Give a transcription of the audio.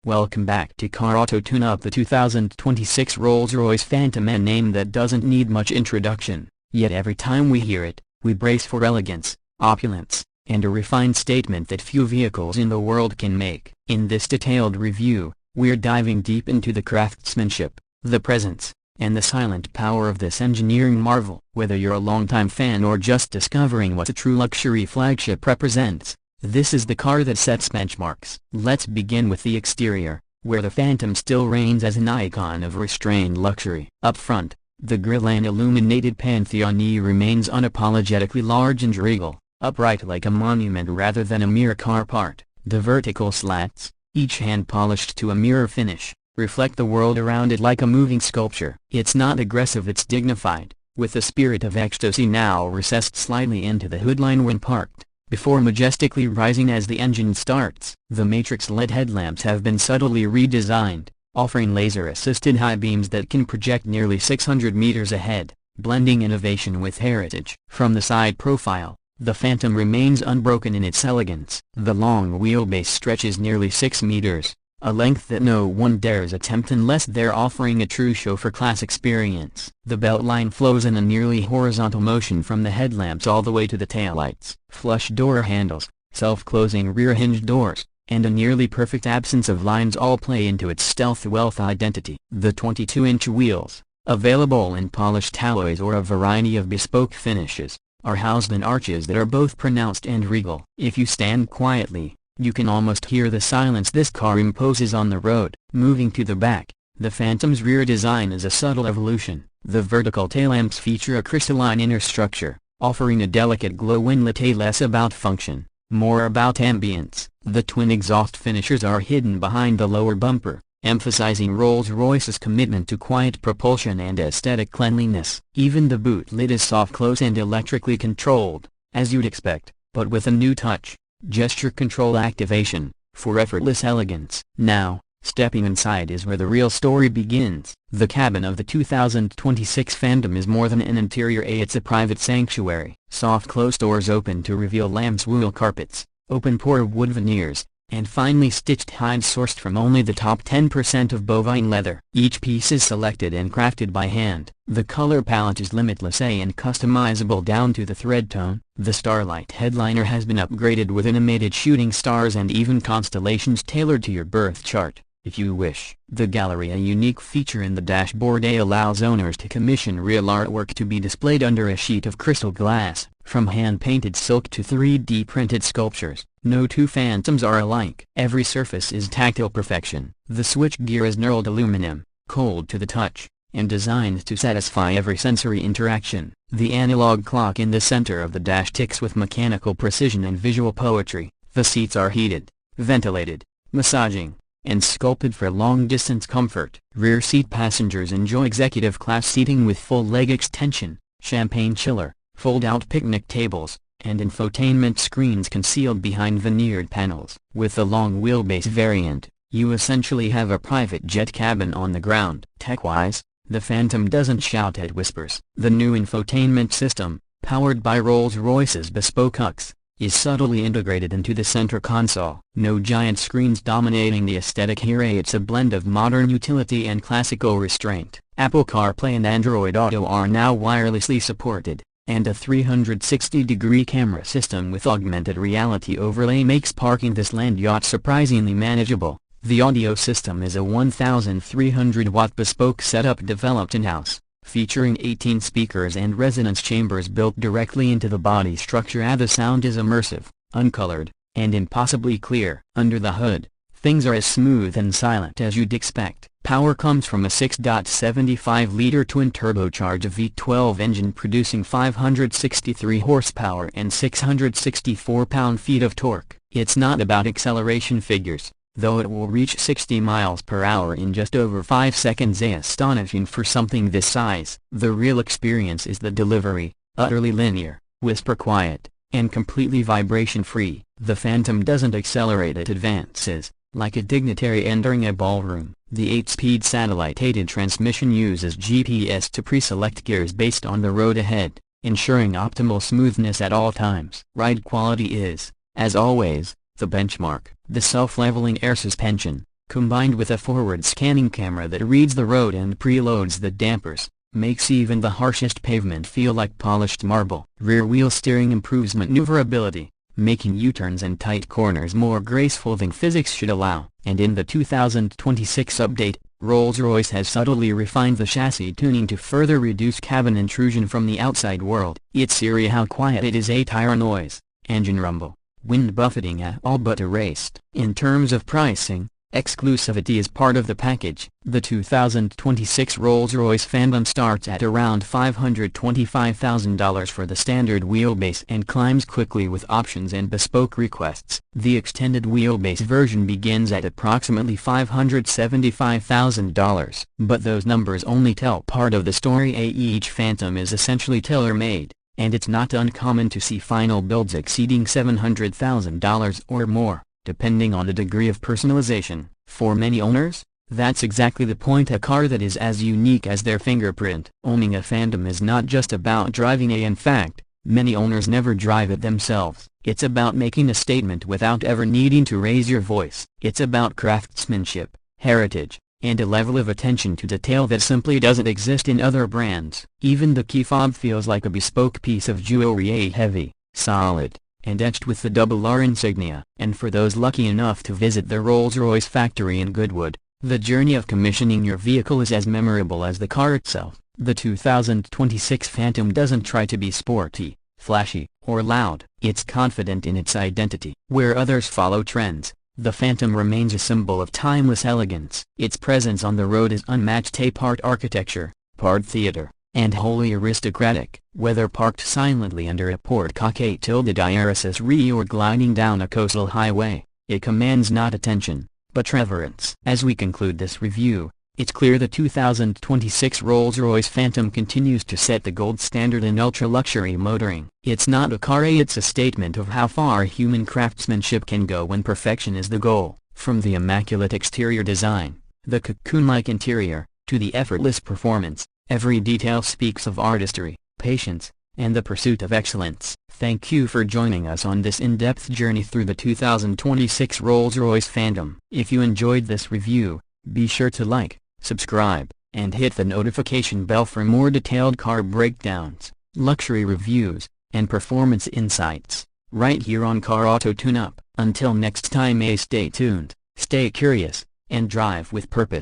Welcome back to Car Auto Tune Up. The 2026 Rolls-Royce Phantom, a name that doesn't need much introduction, yet every time we hear it, we brace for elegance, opulence, and a refined statement that few vehicles in the world can make. In this detailed review, we're diving deep into the craftsmanship, the presence, and the silent power of this engineering marvel. Whether you're a longtime fan or just discovering what a true luxury flagship represents, this is the car that sets benchmarks. Let's begin with the exterior, where the Phantom still reigns as an icon of restrained luxury. Up front, the grille and illuminated Pantheon remains unapologetically large and regal, upright like a monument rather than a mere car part. The vertical slats, each hand-polished to a mirror finish, reflect the world around it like a moving sculpture. It's not aggressive, it's dignified, with the spirit of ecstasy now recessed slightly into the hoodline when parked, before majestically rising as the engine starts. The matrix LED headlamps have been subtly redesigned, offering laser-assisted high beams that can project nearly 600 meters ahead, blending innovation with heritage. From the side profile, the Phantom remains unbroken in its elegance. The long wheelbase stretches nearly 6 meters, a length that no one dares attempt unless they're offering a true chauffeur-class experience. The beltline flows in a nearly horizontal motion from the headlamps all the way to the taillights. Flush door handles, self-closing rear hinge doors, and a nearly perfect absence of lines all play into its stealth wealth identity. The 22-inch wheels, available in polished alloys or a variety of bespoke finishes, are housed in arches that are both pronounced and regal. If you stand quietly, you can almost hear the silence this car imposes on the road. Moving to the back, the Phantom's rear design is a subtle evolution. The vertical tail lamps feature a crystalline inner structure, offering a delicate glow when lit, less about function, more about ambience. The twin exhaust finishers are hidden behind the lower bumper, emphasizing Rolls-Royce's commitment to quiet propulsion and aesthetic cleanliness. Even the boot lid is soft-close and electrically controlled, as you'd expect, but with a new touch: gesture control activation, for effortless elegance. Now, stepping inside is where the real story begins. The cabin of the 2026 Phantom is more than an interior, it's a private sanctuary. Soft closed doors open to reveal lamb's wool carpets, open-pore wood veneers, and finely stitched hides sourced from only the top 10% of bovine leather. Each piece is selected and crafted by hand. The color palette is limitless and customizable down to the thread tone. The Starlight headliner has been upgraded with animated shooting stars and even constellations tailored to your birth chart, if you wish. The gallery, a unique feature in the dashboard, allows owners to commission real artwork to be displayed under a sheet of crystal glass. From hand-painted silk to 3D printed sculptures, no two Phantoms are alike. Every surface is tactile perfection. The switchgear is knurled aluminum, cold to the touch, and designed to satisfy every sensory interaction. The analog clock in the center of the dash ticks with mechanical precision and visual poetry. The seats are heated, ventilated, massaging, and sculpted for long-distance comfort. Rear seat passengers enjoy executive-class seating with full leg extension, champagne chiller, fold-out picnic tables, and infotainment screens concealed behind veneered panels. With the long wheelbase variant, you essentially have a private jet cabin on the ground. Tech-wise, the Phantom doesn't shout at whispers. The new infotainment system, powered by Rolls-Royce's bespoke UX, is subtly integrated into the center console. No giant screens dominating the aesthetic here, it's a blend of modern utility and classical restraint. Apple CarPlay and Android Auto are now wirelessly supported, and a 360-degree camera system with augmented reality overlay makes parking this land yacht surprisingly manageable. The audio system is a 1,300-watt bespoke setup developed in-house, featuring 18 speakers and resonance chambers built directly into the body structure. The sound is immersive, uncolored, and impossibly clear. Under the hood, things are as smooth and silent as you'd expect. Power comes from a 6.75-liter twin-turbocharged V12 engine producing 563 horsepower and 664 pound-feet of torque. It's not about acceleration figures, though it will reach 60 miles per hour in just over 5 seconds, astonishing for something this size. The real experience is the delivery, utterly linear, whisper-quiet, and completely vibration-free. The Phantom doesn't accelerate, it advances, like a dignitary entering a ballroom. The 8-speed satellite-aided transmission uses GPS to pre-select gears based on the road ahead, ensuring optimal smoothness at all times. Ride quality is, as always, the benchmark. The self-leveling air suspension, combined with a forward-scanning camera that reads the road and preloads the dampers, makes even the harshest pavement feel like polished marble. Rear-wheel steering improves maneuverability, making U-turns and tight corners more graceful than physics should allow. And in the 2026 update, Rolls-Royce has subtly refined the chassis tuning to further reduce cabin intrusion from the outside world. It's eerie how quiet it is, a tire noise, engine rumble, wind buffeting at all but erased. In terms of pricing, exclusivity is part of the package. The 2026 Rolls-Royce Phantom starts at around $525,000 for the standard wheelbase and climbs quickly with options and bespoke requests. The extended wheelbase version begins at approximately $575,000. But those numbers only tell part of the story. Each Phantom is essentially tailor-made, and it's not uncommon to see final builds exceeding $700,000 or more, depending on the degree of personalization. For many owners, that's exactly the point: a car that is as unique as their fingerprint. Owning a Phantom is not just about driving in fact, many owners never drive it themselves. It's about making a statement without ever needing to raise your voice. It's about craftsmanship, heritage, and a level of attention to detail that simply doesn't exist in other brands. Even the key fob feels like a bespoke piece of jewelry, a heavy, solid, and etched with the double R insignia. And for those lucky enough to visit the Rolls-Royce factory in Goodwood, the journey of commissioning your vehicle is as memorable as the car itself. The 2026 Phantom doesn't try to be sporty, flashy, or loud. It's confident in its identity. Where others follow trends, the Phantom remains a symbol of timeless elegance. Its presence on the road is unmatched, a part architecture, part theater, and wholly aristocratic. Whether parked silently under a portcoque ~IRSS or gliding down a coastal highway, it commands not attention, but reverence. As we conclude this review, it's clear the 2026 Rolls-Royce Phantom continues to set the gold standard in ultra-luxury motoring. It's not a car, it's a statement of how far human craftsmanship can go when perfection is the goal. From the immaculate exterior design, the cocoon-like interior, to the effortless performance, every detail speaks of artistry, patience, and the pursuit of excellence. Thank you for joining us on this in-depth journey through the 2026 Rolls-Royce Phantom. If you enjoyed this review, be sure to like, subscribe, and hit the notification bell for more detailed car breakdowns, luxury reviews, and performance insights, right here on Car Auto Tune Up. Until next time, stay tuned, stay curious, and drive with purpose.